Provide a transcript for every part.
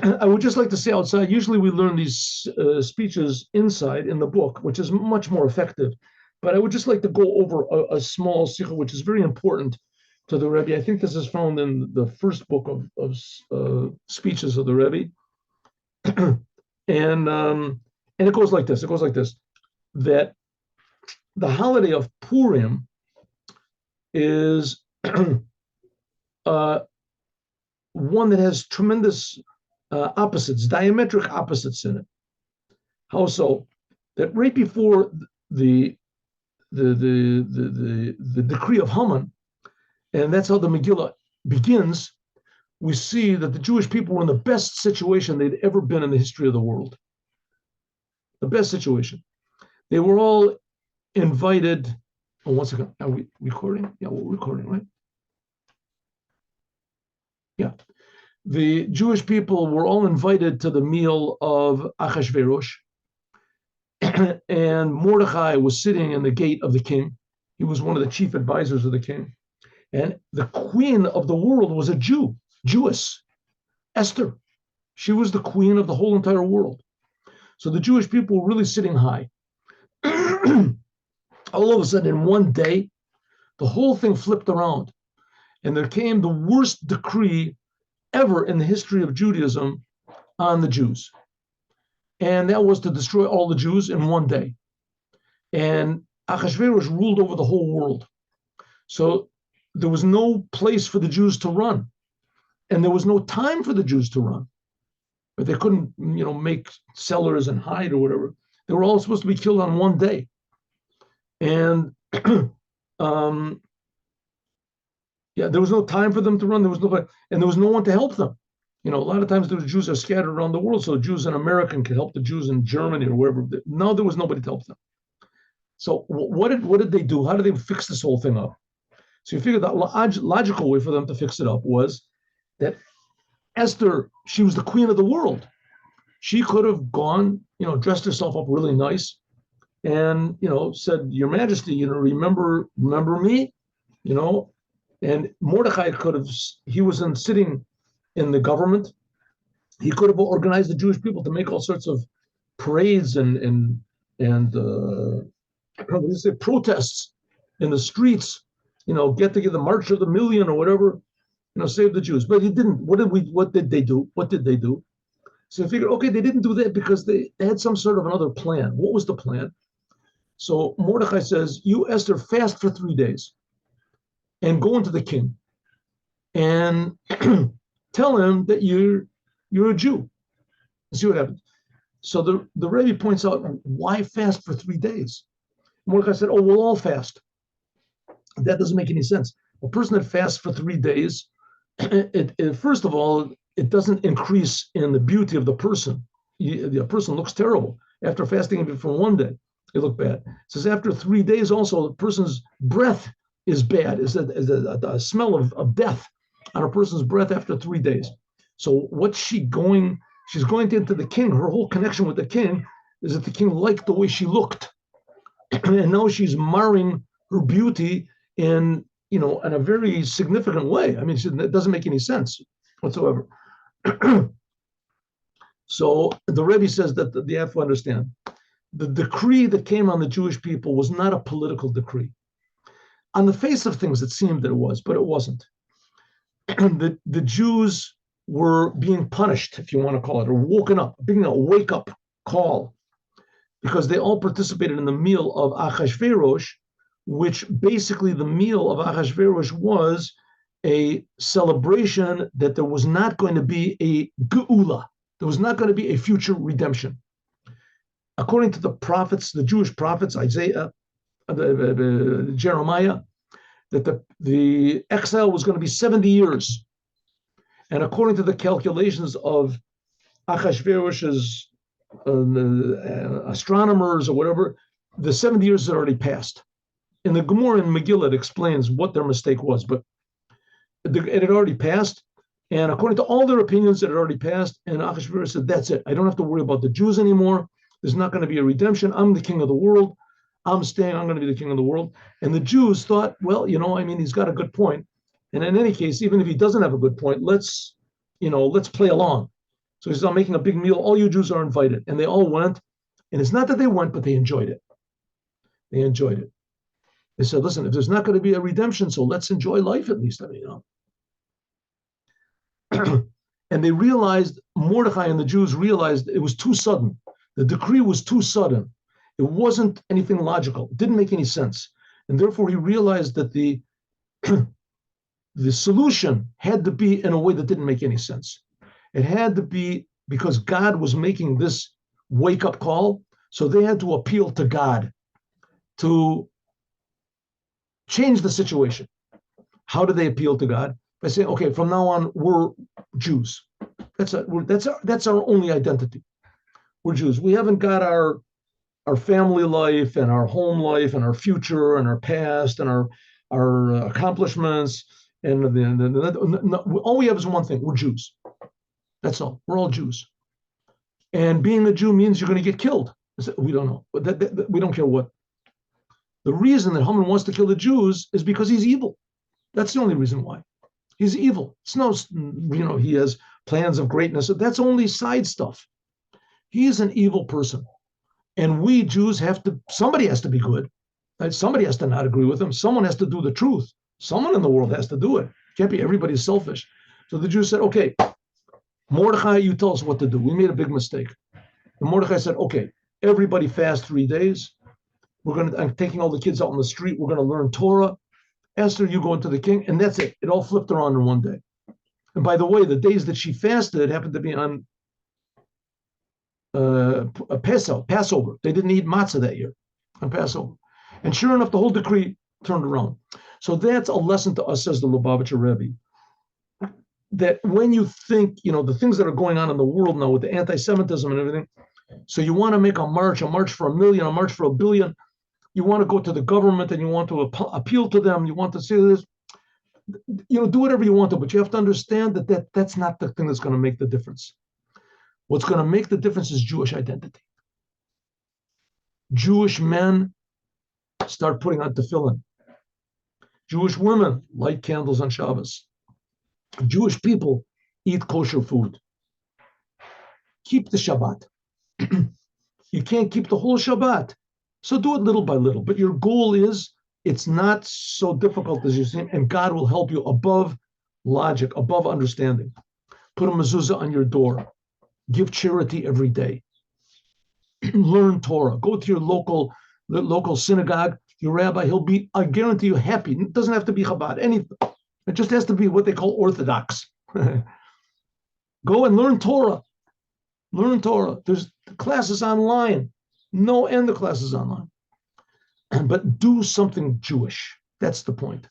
I would just like to say outside, usually we learn these speeches inside in the book, which is much more effective. But I would just like to go over a small sichot, which is very important to the Rebbe. I think this is found in the first book of speeches of the Rebbe. And it goes like this. It goes like this, that the holiday of Purim is one that has tremendous opposites, diametric opposites in it. How so? That right before the decree of Haman, and that's how the Megillah begins, we see that the Jewish people were in the best situation they'd ever been in the history of the world. The best situation. They were all invited. Oh, one second. Are we recording? Yeah, we're recording, right? Yeah. The Jewish people were all invited to the meal of Achashverosh, and Mordechai was sitting in the gate of the king. He was one of the chief advisors of the king. And the queen of the world was a Jewess, Esther. She was the queen of the whole entire world. So the Jewish people were really sitting high. All of a sudden, in one day, the whole thing flipped around. And there came the worst decree ever in the history of Judaism on the Jews. And that was to destroy all the Jews in one day. And Achashverosh ruled over the whole world. So there was no place for the Jews to run. And there was no time for the Jews to run. But they couldn't, make cellars and hide or whatever. They were all supposed to be killed on one day. And there was no time for them to run. There was nobody, and there was no one to help them. A lot of times the Jews are scattered around the world, so Jews in America can help the Jews in Germany or wherever. No, there was nobody to help them. So what did they do? How did they fix this whole thing up? So you figure the logical way for them to fix it up was that Esther, she was the queen of the world. She could have gone, dressed herself up really nice, and said, "Your Majesty, remember me," And Mordechai could have. He was sitting in the government. He could have organized the Jewish people to make all sorts of parades and protests in the streets. Get together, the March of the Million or whatever. Save the Jews. But he didn't. What did they do? So I figured, okay, they didn't do that because they had some sort of another plan. What was the plan? So Mordechai says, "You, Esther, fast for 3 days and go into the king and tell him that you're a Jew." And see what happens. So the Rebbe points out, why fast for 3 days? Mordechai said, "Oh, we'll all fast." That doesn't make any sense. A person that fasts for 3 days, first of all, it doesn't increase in the beauty of the person. The person looks terrible. After fasting even for 1 day, they look bad. It says after 3 days also, the person's breath is bad, is a smell of death on a person's breath after 3 days. So what's she going? She's going into the king. Her whole connection with the king is that the king liked the way she looked. And now she's marring her beauty in a very significant way. I mean, it doesn't make any sense whatsoever. So the Rebbe says that they have to understand the decree that came on the Jewish people was not a political decree. On the face of things, it seemed that it was, but it wasn't. The Jews were being punished, if you want to call it, or woken up, being a wake-up call, because they all participated in the meal of Achashverosh, which basically the meal of Achashverosh was a celebration that there was not going to be a geula, there was not going to be a future redemption. According to the prophets, the Jewish prophets, Isaiah, Jeremiah, that the exile was going to be 70 years. And according to the calculations of Achashverosh's astronomers or whatever, the 70 years had already passed. In the Gemara in Megillah, it explains what their mistake was, but it had already passed. And according to all their opinions, it had already passed. And Achashverosh said, "That's it. I don't have to worry about the Jews anymore. There's not going to be a redemption. I'm the king of the world. I'm going to be the king of the world." And the Jews thought, well, he's got a good point. And in any case, even if he doesn't have a good point, let's play along. So he says, I'm making a big meal. All you Jews are invited. And they all went. And it's not that they went, but they enjoyed it. They enjoyed it. They said, listen, if there's not going to be a redemption, so let's enjoy life at least. I mean, and they realized, Mordechai and the Jews realized it was too sudden. The decree was too sudden. It wasn't anything logical. It didn't make any sense. And therefore he realized that the solution had to be in a way that didn't make any sense. It had to be because God was making this wake-up call, so they had to appeal to God to change the situation. How do they appeal to God? By saying, okay, from now on, we're Jews. That's our only identity. We're Jews. We haven't got our family life and our home life and our future and our past and our accomplishments. And all we have is one thing. We're Jews. That's all. We're all Jews. And being a Jew means you're going to get killed. We don't know. We don't care what. The reason that Haman wants to kill the Jews is because he's evil. That's the only reason why. He's evil. It's no, he has plans of greatness. That's only side stuff. He's an evil person. And we Jews somebody has to be good. Right? Somebody has to not agree with him. Someone has to do the truth. Someone in the world has to do it. Can't be everybody's selfish. So the Jews said, okay, Mordechai, you tell us what to do. We made a big mistake. And Mordechai said, okay, everybody fast 3 days. I'm taking all the kids out on the street. We're going to learn Torah. Esther, you go into the king. And that's it. It all flipped around in one day. And by the way, the days that she fasted happened to be on Passover. They didn't eat matzah that year on Passover. And sure enough, the whole decree turned around. So that's a lesson to us, says the Lubavitcher Rebbe, that when you think, the things that are going on in the world now with the anti-Semitism and everything, so you want to make a march for 1 million, a march for 1 billion, you want to go to the government and you want to appeal to them, you want to say this, do whatever you want to, but you have to understand that's not the thing that's going to make the difference. What's going to make the difference is Jewish identity. Jewish men start putting on tefillin. Jewish women light candles on Shabbos. Jewish people eat kosher food. Keep the Shabbat. You can't keep the whole Shabbat. So do it little by little. But your goal is, it's not so difficult as you seem, and God will help you above logic, above understanding. Put a mezuzah on your door. Give charity every day. Learn Torah. Go to your local synagogue. Your rabbi, he'll be, I guarantee you, happy. It doesn't have to be Chabad, anything. It just has to be what they call Orthodox. Go and learn Torah. Learn Torah. There's classes online. No end of classes online. But do something Jewish. That's the point.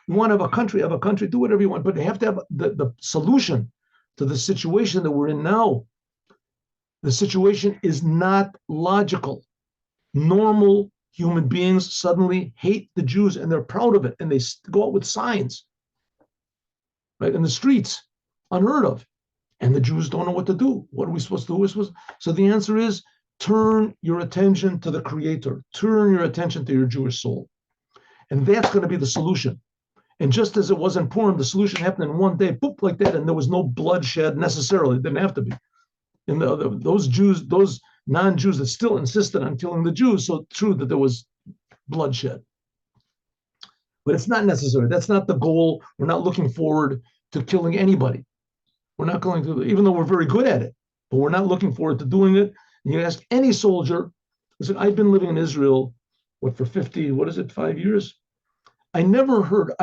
You want to have a country, do whatever you want, but you have to have the solution to the situation that we're in now. The situation is not logical. Normal human beings suddenly hate the Jews and they're proud of it, and they go out with signs, right, in the streets, unheard of. And the Jews don't know what to do. What are we supposed to do? So the answer is, turn your attention to the Creator. Turn your attention to your Jewish soul. And that's going to be the solution. And just as it was in Purim, the solution happened in one day, boop, like that, and there was no bloodshed necessarily. It didn't have to be. And those Jews, those non-Jews that still insisted on killing the Jews, so true that there was bloodshed. But it's not necessary. That's not the goal. We're not looking forward to killing anybody. We're not going to, even though we're very good at it, but we're not looking forward to doing it. And you ask any soldier, listen, I've been living in Israel, for 5 years? I never heard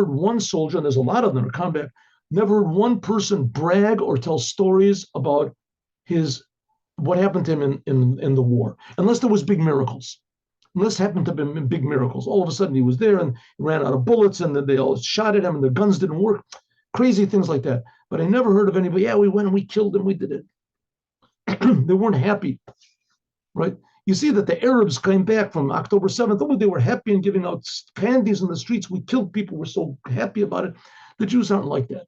one soldier, and there's a lot of them in combat, never heard one person brag or tell stories about what happened to him in the war, unless there was big miracles. Unless happened to be big miracles. All of a sudden he was there and he ran out of bullets and then they all shot at him and their guns didn't work. Crazy things like that. But I never heard of anybody, we went and we killed them, we did it. They weren't happy, right? You see that the Arabs came back from October 7th. Oh, they were happy and giving out candies in the streets. We killed people. We're so happy about it. The Jews aren't like that.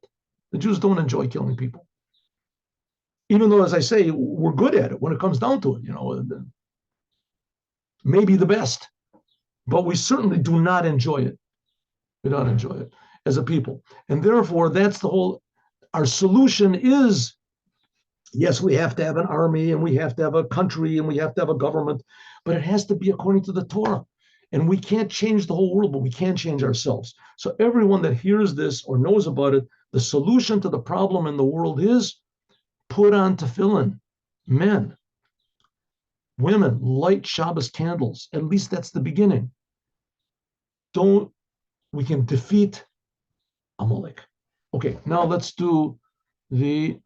The Jews don't enjoy killing people. Even though, as I say, we're good at it when it comes down to it, maybe the best, but we certainly do not enjoy it. We don't enjoy it as a people. And therefore, that's the whole our solution is, yes, we have to have an army and we have to have a country and we have to have a government, but it has to be according to the Torah. And we can't change the whole world, but we can change ourselves. So everyone that hears this or knows about it, the solution to the problem in the world is put on tefillin. Men, women, light Shabbos candles. At least that's the beginning. We can defeat Amalek. Okay, now let's do the